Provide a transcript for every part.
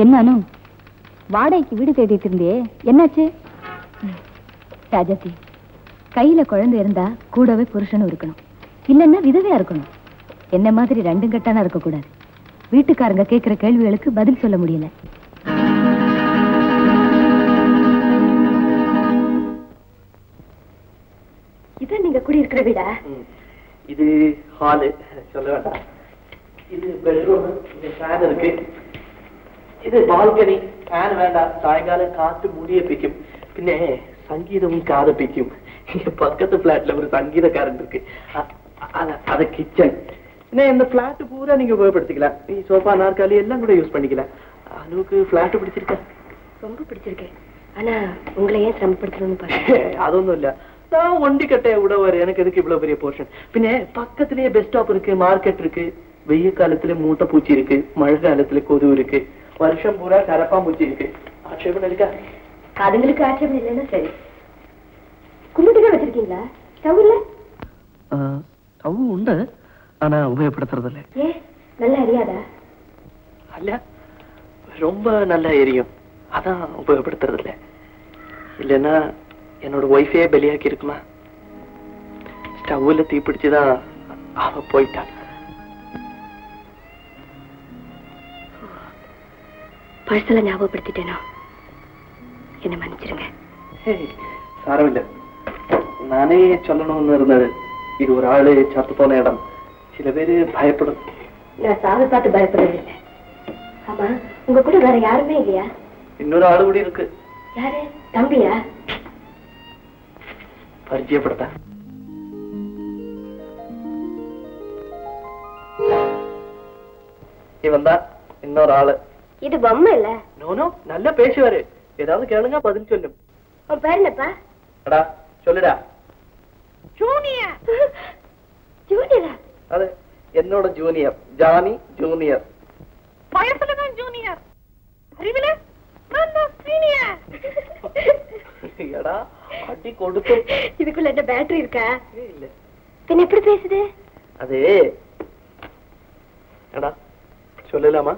என்ன வாடகைக்கு வீடு தேடிட்டு இருந்தே, என்னாச்சு? ராஜாத்தி, கையில குழந்தை இருந்தா கூடவே புருஷனும் இருக்கணும், இல்லன்னா விதவையா இருக்கணும். என்ன மாதிரி ரெண்டும் கட்டானா இருக்க கூடாது. வீட்டுக்காரங்க கேட்கிற கேள்விகளுக்கு பதில் சொல்ல முடியல. இதான் நீங்க குடி இருக்கிற வீடா? இது ஹாலு, சொல்ல வேண்டாம். இது பெட்ரூம், இங்க ஃபேன் இருக்கு. இது பால்கனி, ஃபேன் வேண்டாம், சாயங்காலம் காத்து முடிய பிக்கும். பின்ன சங்கீதமும் காத பிக்கும். இங்க பக்கத்து பிளாட்ல ஒரு சங்கீதக்காரன் இருக்கு, அது கிச்சன். இந்த பிளாட் பூரா நீங்க உபயோகப்படுத்திக்கலாம். நீ சோஃபா நாற்காலி எல்லாம் கூட யூஸ் பண்ணிக்கலாம். அனுவுக்கு பிளாட் பிடிச்சிருக்கா? ரொம்ப பிடிச்சிருக்கேன். ஆனா உங்களை ஏன் சிரமப்படுத்தணும்னு பாருங்க. அதொன்னும் இல்ல, நான் ஒண்டி கட்டைய விட வர எனக்கு எதுக்கு இவ்வளவு பெரிய போர்ஷன்? பின்ன பக்கத்திலேயே பெஸ்ட் ஸ்டாப் இருக்கு, மார்க்கெட் இருக்கு. வெய்ய காலத்துல மூட்டை பூச்சி இருக்கு, மழை காலத்துல கொது இருக்கு, வருஷம் பூரா கரப்பா பூச்சி இருக்கு. ஆட்சேபம் இருக்கா? அதுங்களுக்கு ஆட்சேபம் இல்லைன்னா சரி. கும்பிட்டுதான் வச்சிருக்கீங்களா? ஸ்டவ் இல்ல? ஸ்டவ் உண்டு, ஆனா உபயோகப்படுத்துறது இல்ல. ஏ, நல்லா எரியாதா? அல்ல, ரொம்ப நல்லா எரியும், அதான் உபயோகப்படுத்துறது இல்ல. இல்லைன்னா என்னோட ஒய்ஃபே பலியாக்கி இருக்குமா? ஸ்டவ்ல தீப்பிடிச்சுதான் அவ போயிட்டான். பழசல ஞாபகப்படுத்திட்டேனா? என்ன மன்னிச்சிருங்க. சாரமில்ல, நானே சொல்லணும்னு இருந்தது. இது ஒரு ஆளு சத்து போன இடம், சில பேரு பயப்படும். நான் சாவை பார்த்து பயப்படவில்லை. ஆமா, உங்க கூட வேற யாருமே இல்லையா? இன்னொரு ஆளு கூட இருக்கு. யாரு? தம்பியா? பரிச்சயப்படுத்த. இவன் தான் இன்னொரு ஆளு. இது பொம்மை இல்ல? நோனோ, நல்லா பேசுவாரு. ஏதாவது கேளுங்க, பதில் சொல்லும். உன் பேர் என்னப்பா? அடா சொல்லுடா. ஜூனியர். ஜூனியரா? அது என்னோட ஜூனியர், ஜானி ஜூனியர். வயசுலதான் ஜூனியர், அறிவில சீனியர். எடா அடி கொடுத்து. இதுக்குள்ள என்ன பேட்டரி இருக்கா? இல்ல. பின்ன எப்படி பேசுது? அது எடா சொல்லலாமா?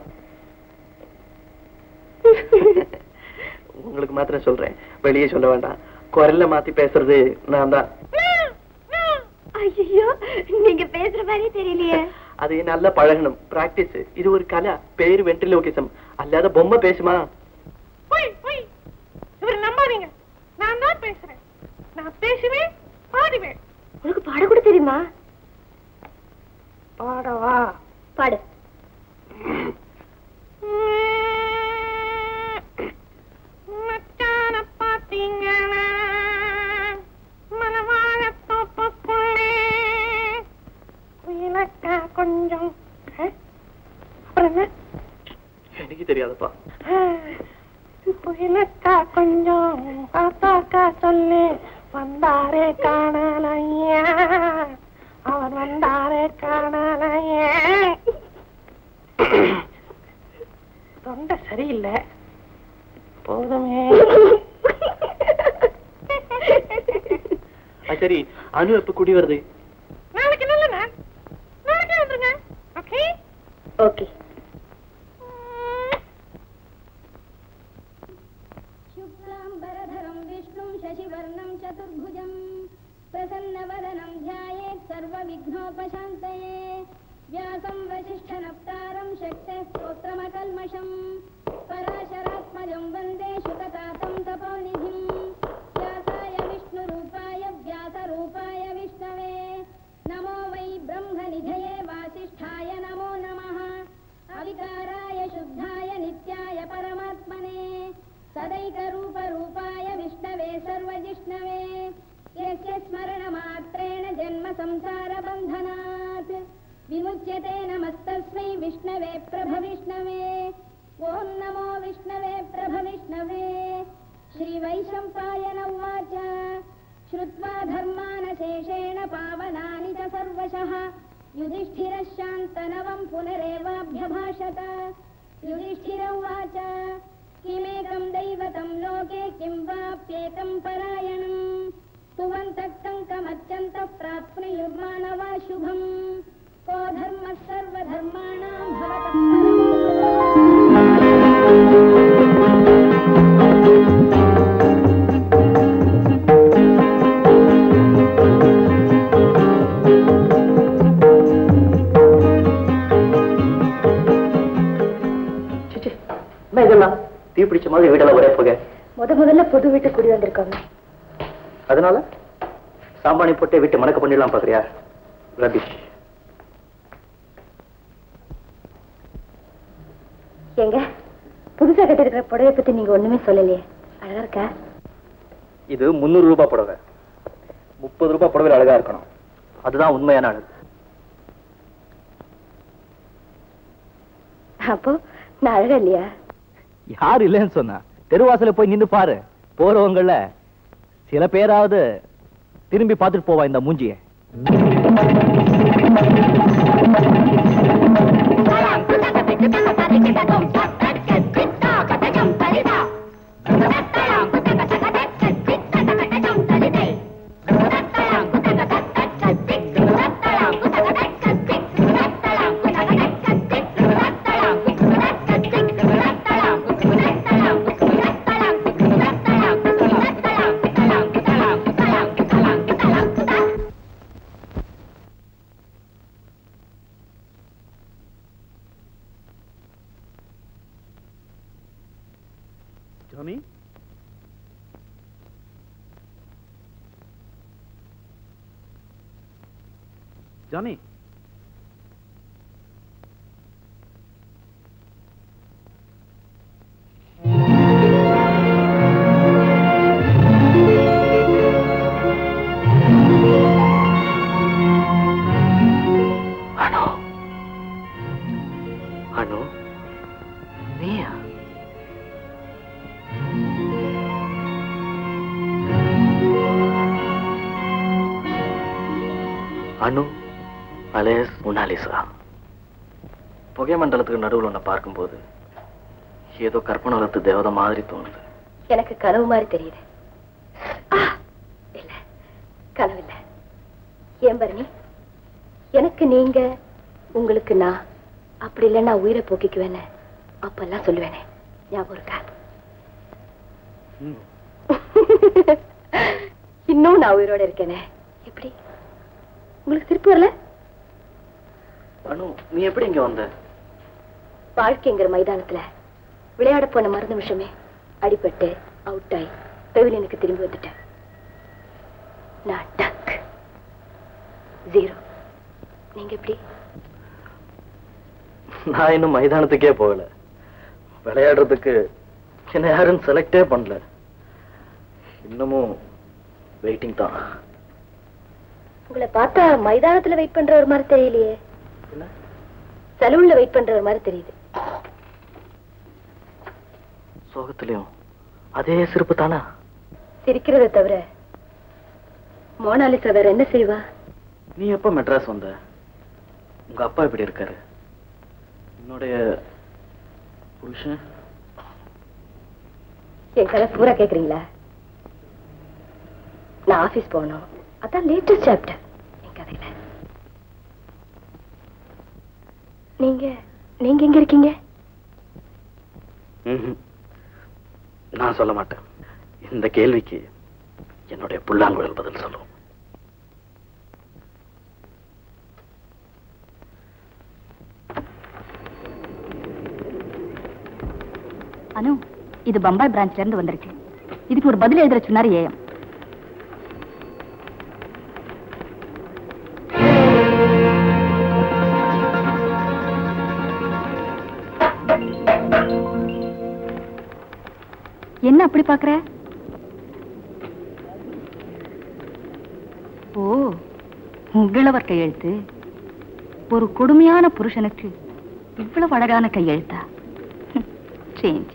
உங்களுக்கு மாத்திரம் சொல்றேன், வெளியே சொல்ல வேண்டாம். குரல்ல மாத்தி பேசுறது நான் தான். ஐயோ, நீங்க பேசுற மாதிரி தெரியலையே. அது நல்ல பழகணும், பிராக்டிஸ். இது ஒரு கலை, பேரு வென்ட்ரிலோகிசம். அல்லாத பொம்மை பேசுமா? இவர் நம்பாதீங்க, நான் தான் பேசுறேன். நான் பேசுவேன், பாடுவேன். உனக்கு பாட கூட தெரியுமா? பாடவா? பாடு. மச்சான பாத்தீங்களா, மனவாழ தோப்புக்குள்ளே குயிலக்கா கொஞ்சம். அப்புறம் என்ன? எனக்கு தெரியாதப்பா. குயிலக்கா கொஞ்சம் பார்த்தாக்கா சொல்லு, வந்தாரே காணலையா, அவர் வந்தாரே காணலையே. தொண்டை சரியில்லை, போதுமே. சரி, அனு எப்ப குடி வருது? நாளைக்கு நல்ல நாள், நாளைக்கே வந்துருங்க. Okay okay. शुक्लाम्बरधरं विष्णुं शशिवर्णं चतुर्भुजं प्रसन्नवदनं ध्यायेत् सर्वविघ्नोपशान्तये व्यासं वसिष्ठनप्तारं शक्तेः स्तोत्रमकल्मषं पराशरात्मजं वन्दे शुकतातं तपोनिधिं व्यासाय विष्णुरूपाय व्यासरूपाय विष्णवे नमो वै ब्रह्मनिधये वासिष्ठाय नमो नमः अविकाराय शुद्धाय नित्याय परमात्मने सदैकरूपरूपाय विष्णवे सर्वजिष्णवे यस्य स्मरणमात्रेण जन्म संसारबन्धनात् विमुच्यते नमस्तस्मै विष्णवे प्रभविष्णवे ॐ नमो विष्णवे प्रभविष्णवे श्रीवैशम्पायन उवाच श्रुत्वा धर्मानशेषेण पावनानि च सर्वशः युधिष्ठिरः शान्तनवं पुनरेवाभ्यभाषत युधिष्ठिर उवाच किमेकं दैवतं लोके किं वाप्येकं परायणं सुवन्तक्तङ्कमत्यन्तः प्राप्नुयुर्मानवा शुभम् को धर्मः सर्वधर्माणां भवतः परमो இதெல்லாம் தீ பிடிச்ச மாதிரி வீடெல்லாம் ஒரே போக முதல்ல புது வீட்டு குடி வந்திருக்கோங்க. அதனால சாம்பாணி போட்டு வீட்டு மணக்க பண்ணிடலாம் பாக்குறியா? ரபிஷ். எங்க புதுசா கட்டிருக்கிற புடவை பத்தி நீங்க ஒண்ணுமே சொல்லலையே. அழகா இருக்கா? இது 300 ரூபாய் புடவை. 30 ரூபாய் புடவையில் அழகா இருக்கணும். அதுதான் உண்மையான அழகு. அப்போ நான் அழகா இல்லையா? யார் இல்லைன்னு சொன்னா? தெருவாசல போய் நின்று பாரு. போறவங்கள சில பேராவது திரும்பி பார்த்துட்டு போவா இந்த மூஞ்சிய. Johnny? Johnny? அனு, நீயா? அனு அலேஸ் மொனாலிசா. புகை மண்டலத்துக்கு நடுவில் ஒன்ன பார்க்கும்போது ஏதோ கற்பனை உலகத்து தேவதை மாதிரி தோணுது. எனக்கு கனவு மாதிரி தெரியுது. இல்ல, கனவு இல்ல. ஏன் பரணி, எனக்கு நீங்க, உங்களுக்கு நான், அப்படி இல்ல நான் உயிரை போக்கிக்குவேன்னு அப்பெல்லாம் சொல்லுவேனே, ஞாபகம் இருக்கா? இன்னும் நான் உயிரோட இருக்கேனே. எப்படி உங்களுக்கு திருப்பி வரல? அனு, நீ எப்படி இங்க வந்த? வாழ்க்கைங்கிற மைதானத்துல விளையாட போன மறு நிமிஷமே அடிபட்டு அவுட் ஆகி பெவிலியனுக்கு திரும்பி வந்துட்டேன். நான் டக் ஜீரோ. நீங்க எப்படி? நான் இன்னும் மைதானத்துக்கே போகல. விளையாடுறதுக்கு என்ன யாரும் செலக்டே பண்ணல. இன்னமும் வெயிட்டிங் தான். உங்களை பார்த்தா மைதானத்துல வெயிட் பண்ற ஒரு மாதிரி தெரியலையே. சலூன்ல வெயிட் பண்ற ஒரு மாதிரி தெரியுது. சோகத்திலையும் அதே சிரிப்பு தானா? சிரிக்கிறத தவிர மோனாலிசா வேற என்ன செய்வா? நீ எப்ப மெட்ராஸ் வந்த? உங்க அப்பா எப்படி இருக்காரு? என்னுடைய புருஷன்? என் கதை பூரா கேக்குறீங்களா? நான் ஆபீஸ் போகணும். அதான் லேட்டஸ்ட் சாப்டர் என் கதையில. நீங்க எங்க இருக்கீங்க? நான் சொல்ல மாட்டேன். இந்த கேள்விக்கு என்னுடைய புல்லாங்குழல் பதில் சொல்லும். அனு, இது பம்பாய் பிரான்ச்ல இருந்து வந்திருக்கு. இதுக்கு ஒரு பதில் எழுதுற சொன்னாரு ஏஎம். என்ன அப்படி பாக்குற? ஓ, உங்களவர் கையெழுத்து. ஒரு கொடுமையான புருஷனுக்கு இவ்வளவு அழகான கையெழுத்தா? சேஞ்ச்.